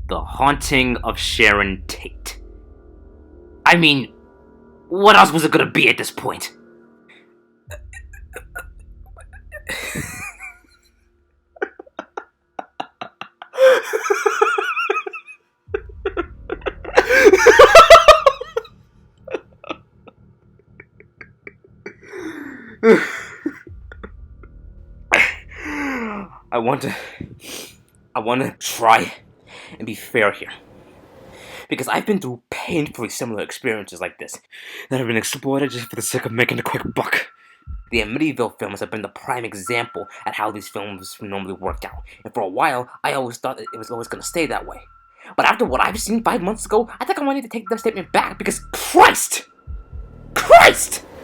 The Haunting of Sharon Tate. I mean, what else was it gonna be at this point? I want to try and be fair here. Because I've been through painfully similar experiences like this that have been exploited just for the sake of making a quick buck. The Amityville films have been the prime example at how these films normally work out. And for a while, I always thought that it was always going to stay that way. But after what I've seen 5 months ago, I think I might need to take that statement back because Christ!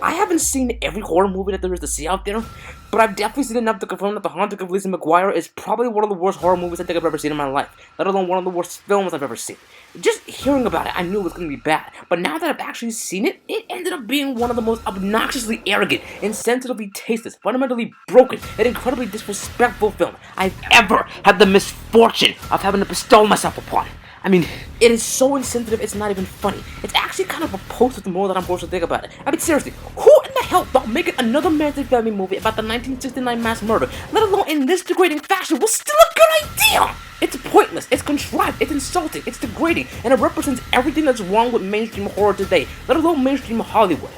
I haven't seen every horror movie that there is to see out there, but I've definitely seen enough to confirm that The Haunting of Lizzie McGuire is probably one of the worst horror movies I think I've ever seen in my life, let alone one of the worst films I've ever seen. Just hearing about it, I knew it was going to be bad, but now that I've actually seen it, it ended up being one of the most obnoxiously arrogant, insensitively tasteless, fundamentally broken, and incredibly disrespectful films I've ever had the misfortune of having to bestow myself upon. I mean, it is so insensitive, it's not even funny. It's actually kind of repulsive the more that I'm forced to think about it. I mean, seriously, who in the hell thought making another Manson family movie about the 1969 mass murder, let alone in this degrading fashion, was still a good idea? It's pointless, it's contrived, it's insulting, it's degrading, and it represents everything that's wrong with mainstream horror today, let alone mainstream Hollywood.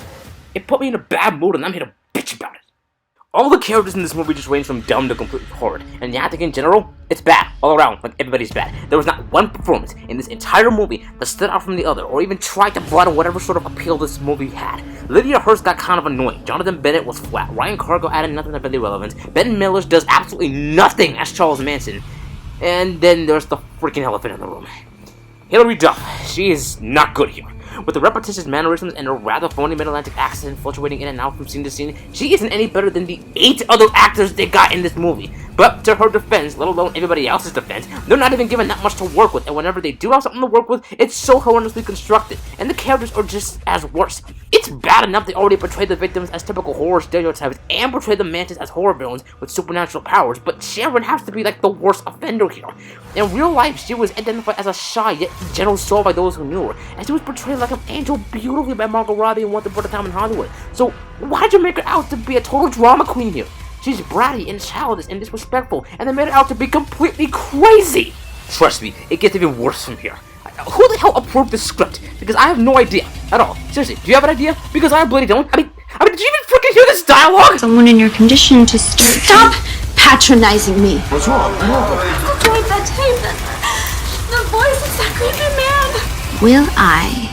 It put me in a bad mood, and I'm here to bitch about it. All the characters in this movie just range from dumb to completely horrid, and the acting in general, it's bad, all around, like everybody's bad. There was not one performance in this entire movie that stood out from the other, or even tried to broaden whatever sort of appeal this movie had. Lydia Hurst got kind of annoying, Jonathan Bennett was flat, Ryan Cargo added nothing of any relevance, Ben Millers does absolutely nothing as Charles Manson, and then there's the freaking elephant in the room. Hilary Duff, she is not good here. With the repetitious mannerisms and her rather phony mid-Atlantic accent fluctuating in and out from scene to scene, she isn't any better than the 8 other actors they got in this movie. But to her defense, let alone everybody else's defense, they're not even given that much to work with, and whenever they do have something to work with, it's so horrendously constructed, and the characters are just as worse. It's bad enough they already portray the victims as typical horror stereotypes and portray the Mansions as horror villains with supernatural powers, but Sharon has to be like the worst offender here. In real life, she was identified as a shy yet gentle soul by those who knew her, and she was portrayed like an angel beautifully by Margot Robbie and Once Upon a Time in Hollywood. So why'd you make her out to be a total drama queen here? She's bratty and childish and disrespectful, and they made her out to be completely crazy! Trust me, it gets even worse from here. Who the hell approved this script? Because I have no idea at all. Seriously, do you have an idea? Because I bloody don't. I mean, did you even freaking hear this dialogue? Someone in your condition to stop patronizing me. What's wrong? Wait, that tape, the voice is that creepy man. Will I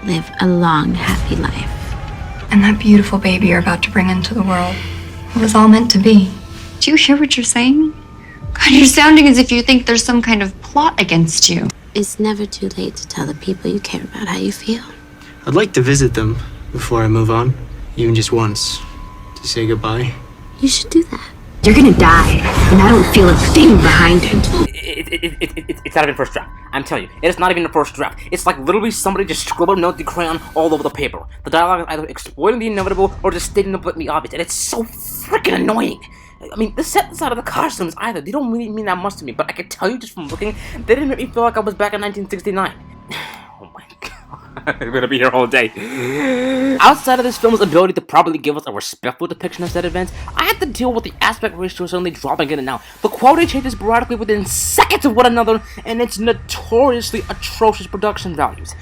live a long, happy life? And that beautiful baby you're about to bring into the world, it was all meant to be. Do you hear what you're saying? God, you're sounding as if you think there's some kind of plot against you. It's never too late to tell the people you care about how you feel. I'd like to visit them before I move on, even just once, to say goodbye. You should do that. You're gonna die, and I don't feel a thing behind it. It's not even the first draft. I'm telling you, it is not even the first draft. It's like literally somebody just scribbled a note with crayon all over the paper. The dialogue is either exploiting the inevitable or just stating the blatantly obvious, and it's so freaking annoying. I mean, the set inside of the costumes either, they don't really mean that much to me, but I can tell you just from looking, they didn't make me feel like I was back in 1969. Oh my god, I'm gonna be here all day. Outside of this film's ability to probably give us a respectful depiction of said events, I had to deal with the aspect ratio suddenly dropping in and out. The quality changes sporadically within seconds of one another, and its notoriously atrocious production values.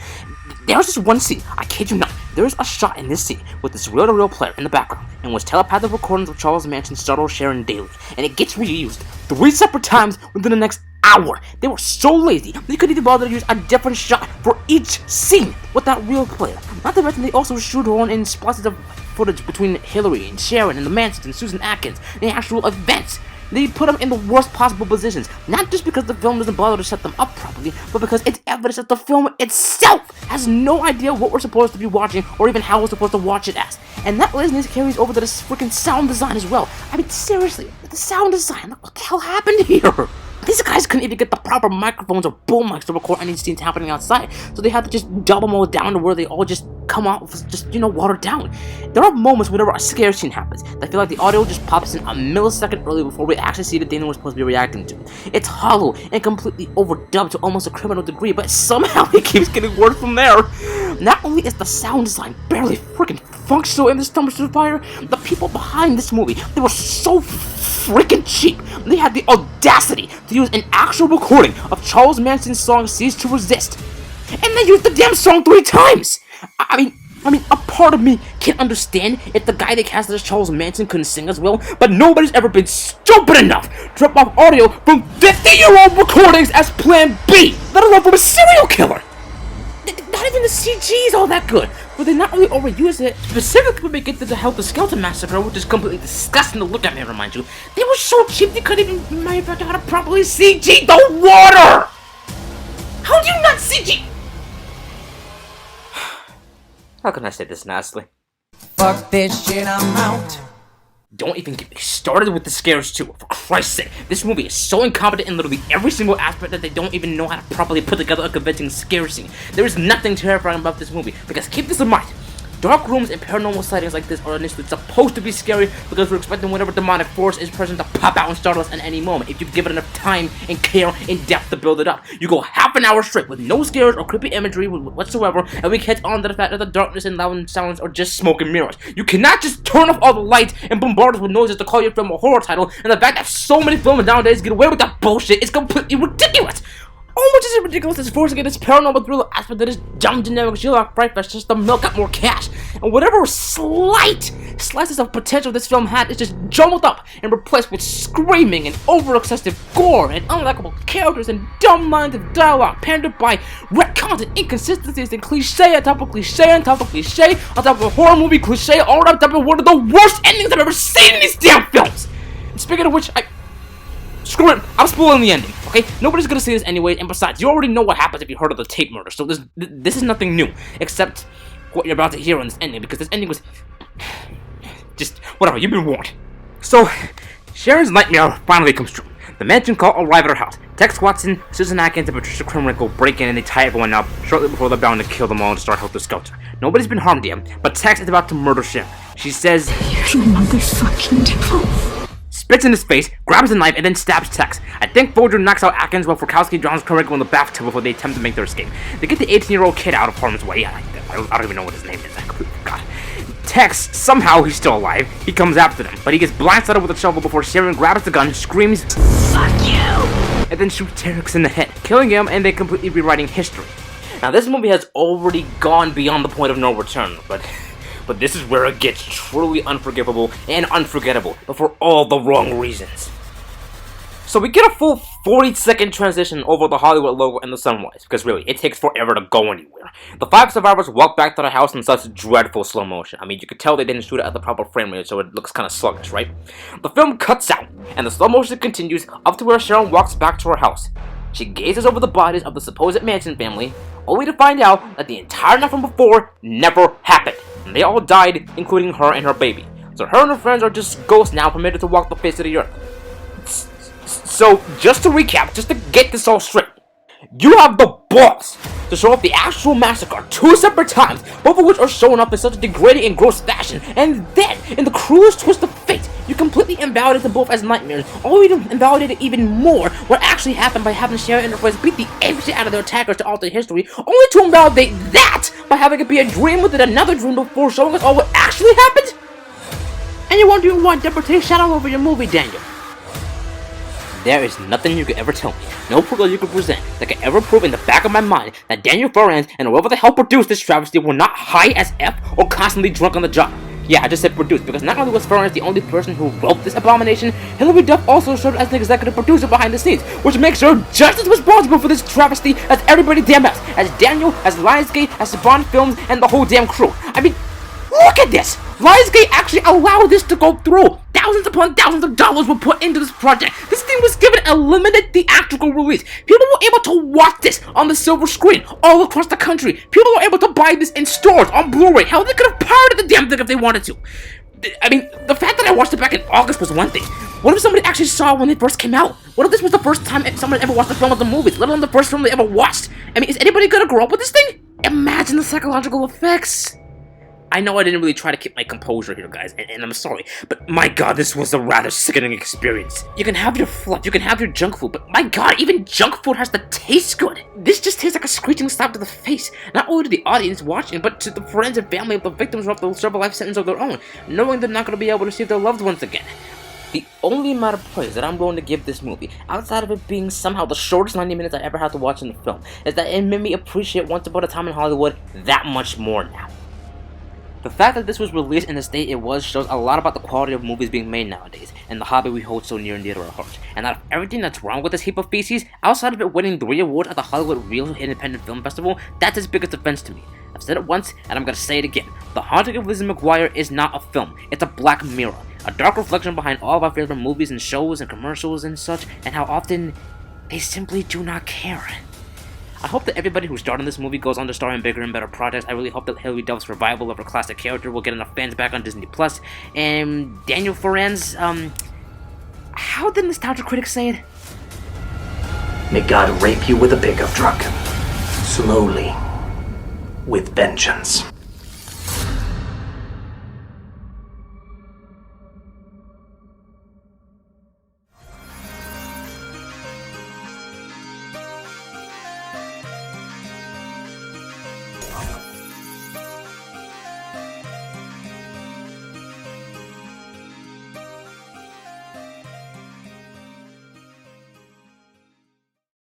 There's this one scene, I kid you not, there's a shot in this scene with this reel-to-reel player in the background, in which telepathic recordings of Charles Manson startle Sharon daily, and it gets reused 3 separate times within the next hour. They were so lazy, they couldn't even bother to use a different shot for each scene with that reel player. Not to mention they also shoehorn in splashes of footage between Hillary and Sharon and the Mansons and Susan Atkins and the actual events. They put them in the worst possible positions, not just because the film doesn't bother to set them up properly, but because it's evidence that the film itself has no idea what we're supposed to be watching or even how we're supposed to watch it as. And that laziness carries over to this freaking sound design as well. I mean, seriously, the sound design, what the hell happened here? These guys couldn't even get the proper microphones or boom mics to record any scenes happening outside, so they had to just double them all down to where they all just come out with just, watered down. There are moments whenever a scare scene happens that feel like the audio just pops in a millisecond early before we actually see the Daniel we're supposed to be reacting to. It's hollow and completely overdubbed to almost a criminal degree, but somehow it keeps getting worse from there. Not only is the sound design barely freaking functional in this dumpster fire, the people behind this movie, they were so freaking cheap. They had the audacity to use an actual recording of Charles Manson's song Cease to Resist, and they used the damn song 3 times! I mean, a part of me can understand if the guy they cast as Charles Manson couldn't sing as well, but nobody's ever been stupid enough to rip off audio from 50-year-old recordings as Plan B, let alone from a serial killer! Not even the CG is all that good, but they not only overuse it, specifically when we get to the Helter Skelter Massacre, which is completely disgusting to look at, man, remind you, they were so cheap they couldn't even manufacture how to properly CG the water! How do you not CG? How can I say this nicely? Fuck this shit, I'm out. Don't even get me started with the scares too, for Christ's sake. This movie is so incompetent in literally every single aspect that they don't even know how to properly put together a convincing scare scene. There is nothing terrifying about this movie, because keep this in mind. Dark rooms and paranormal sightings like this are initially supposed to be scary because we're expecting whatever demonic force is present to pop out and startle us at any moment. If you give it enough time and care and depth to build it up, you go half an hour straight with no scares or creepy imagery whatsoever, and we catch on to the fact that the darkness and loud sounds are just smoke and mirrors. You cannot just turn off all the lights and bombard us with noises to call your film a horror title, and the fact that so many films nowadays get away with that bullshit is completely ridiculous. Almost as ridiculous as forcing this paranormal thriller aspect that is dumb generic Sherlock Fright Fest just to milk out more cash. And whatever slices of potential this film had is just jumbled up and replaced with screaming and over-excessive gore and unlikable characters and dumb lines of dialogue pandered by retcons and inconsistencies and cliche on top of cliche on top of cliche on top of a horror movie cliche all wrapped up in one of the worst endings I've ever seen in these damn films. And speaking of which, screw it, I'm spoiling the ending, okay? Nobody's gonna see this anyway, and besides, you already know what happens if you heard of the Tate murder, so this is nothing new, except what you're about to hear on this ending, because this ending was just, whatever, you've been warned. So, Sharon's nightmare finally comes true. The mansion cult arrive at her house. Tex Watson, Susan Atkins, and Patricia Krenwinkel break in and they tie everyone up shortly before they're bound to kill them all and start Helter Skelter. Nobody's been harmed yet, but Tex is about to murder Sharon. She says, "You're the motherfucking devil." Spits in his face, grabs a knife, and then stabs Tex. I think Folger knocks out Atkins while Frukowski drowns Krenwinkel in the bathtub before they attempt to make their escape. They get the 18-year-old kid out of harm's way. I don't even know what his name is. I completely forgot. Tex, somehow he's still alive. He comes after them, but he gets blindsided with a shovel before Sharon grabs the gun, screams, "Fuck you!" and then shoots Tex in the head, killing him and then completely rewriting history. Now, this movie has already gone beyond the point of no return, but this is where it gets truly unforgivable and unforgettable, but for all the wrong reasons. So we get a full 40-second transition over the Hollywood logo and the sunrise, because really, it takes forever to go anywhere. The 5 survivors walk back to their house in such dreadful slow motion. I mean, you could tell they didn't shoot it at the proper frame rate, so it looks kind of sluggish, right? The film cuts out, and the slow motion continues up to where Sharon walks back to her house. She gazes over the bodies of the supposed Manson family, only to find out that the entire night from before never happened. And they all died, including her and her baby. So her and her friends are just ghosts now, permitted to walk the face of the earth. So, just to recap, just to get this all straight, you have the balls to show off the actual massacre 2 separate times, both of which are shown up in such a degrading and gross fashion, and then, in the cruelest twist of fate, you completely invalidate them both as nightmares, only to invalidate it even more what actually happened by having Sharon and her friends beat the shit out of their attackers to alter history, only to invalidate that by having it be a dream within another dream before showing us all what actually happened? And you're wondering why interpretation all over your movie, Daniel. There is nothing you could ever tell me, no proof that you could present, that could ever prove in the back of my mind that Daniel Ferrans and whoever the hell produced this travesty were not high as F or constantly drunk on the job. Yeah, I just said produced, because not only was Ferrans the only person who wrote this abomination, Hilary Duff also served as an executive producer behind the scenes, which makes her just as responsible for this travesty as everybody damn else, as Daniel, as Lionsgate, as Saban Films, and the whole damn crew. I mean, look at this! Lionsgate actually allowed this to go through! Thousands upon thousands of dollars were put into this project. This thing was given a limited theatrical release. People were able to watch this on the silver screen all across the country. People were able to buy this in stores on Blu-ray. Hell, they could have pirated the damn thing if they wanted to. I mean, the fact that I watched it back in August was one thing. What if somebody actually saw it when it first came out? What if this was the first time someone ever watched a film of the movies, let alone the first film they ever watched? I mean, is anybody gonna grow up with this thing? Imagine the psychological effects. I know I didn't really try to keep my composure here, guys, and I'm sorry, but my god, this was a rather sickening experience. You can have your fluff, you can have your junk food, but my god, even junk food has to taste good. This just tastes like a screeching slap to the face, not only to the audience watching, but to the friends and family of the victims who have to serve a life sentence of their own, knowing they're not going to be able to see their loved ones again. The only amount of praise that I'm willing to give this movie, outside of it being somehow the shortest 90 minutes I ever had to watch in the film, is that it made me appreciate Once Upon a Time in Hollywood that much more now. The fact that this was released in the state it was shows a lot about the quality of movies being made nowadays, and the hobby we hold so near and dear to our hearts. And out of everything that's wrong with this heap of feces, outside of it winning 3 awards at the Hollywood Real Independent Film Festival, that's its biggest offense to me. I've said it once, and I'm gonna say it again. The Haunting of Lizzie McGuire is not a film, it's a black mirror. A dark reflection behind all of our favorite movies and shows and commercials and such, and how often they simply do not care. I hope that everybody who starred in this movie goes on to star in bigger and better projects. I really hope that Hilary Duff's revival of her classic character will get enough fans back on Disney+. And Daniel Foran's, how did Nostalgia Critic say it? May God rape you with a pickup truck. Slowly. With vengeance.